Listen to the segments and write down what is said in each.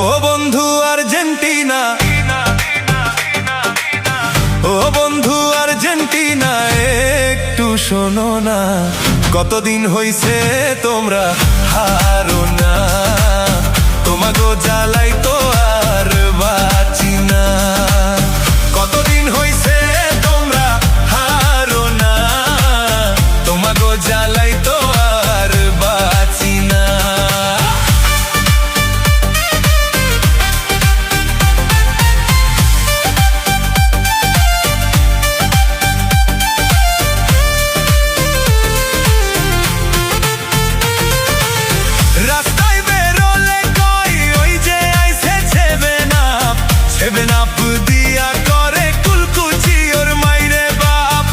ও বন্ধু আর্জেন্টিনা, ও বন্ধু আর্জেন্টিনা, একটু শোনো না। কতদিন হইছে তোমরা হারো না, তোমাগো জ্বালাই তো আর বাঁচি না। কতদিন হইছে তোমরা হারো না, তোমাগো জ্বালাই তো আর বাঁচি না। রাস্তায় বেরোলে কই ওই যে আইছে সেভেন আপ দিয়া করে কুলকুচি ওর মাইরে বাপ।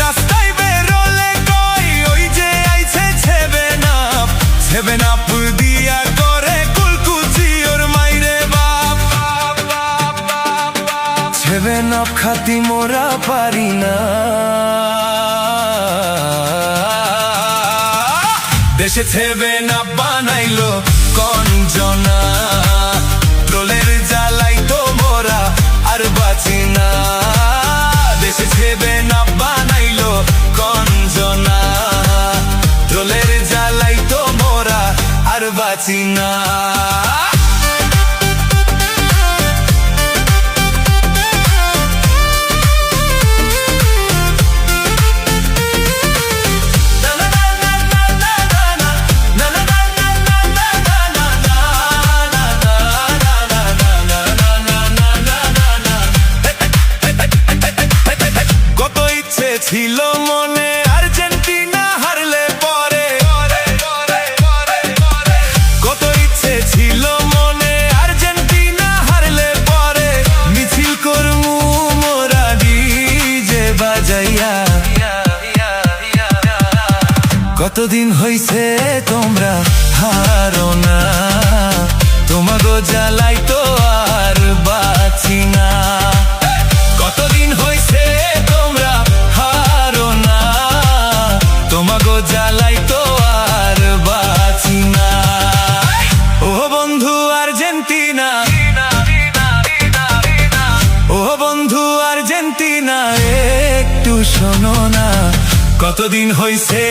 রাস্তায় বেরোলে কই ওই যে আইছে সেভেন আপ দিয়া করে কুলকুচি ওর মাইরে বাপ। সেভেন আপ খাতি মোরা পারি না, দেশে সেভেন আপ বানাইলো কঞ্জনা। ট্রোলের জ্বালাই তো মোরা আর বাঁচি না, দেশে সেভেন আপ বানাইলো কঞ্জনা। ট্রোলের জ্বালাই তো মোরা আর বাঁচি না। ছিল মনে আর্জেন্টিনা হারলে পরে, কত ইচ্ছে ছিল মনে আর্জেন্টিনা হারলে পরে। মিছিল করমু মোরা ডিজে বাজাইয়া। কতদিন হইছে তোমরা হারো না, তোমাগো জ্বালাই তো আর বাঁচি না। কতদিন হইছে তোমরা হারো না, তোমাগো জ্বালাই তো আর বাঁচি না। ও বন্ধু আর্জেন্টিনা, ও বন্ধু আর্জেন্টিনা, একটু শোনো না। কতদিন হইছে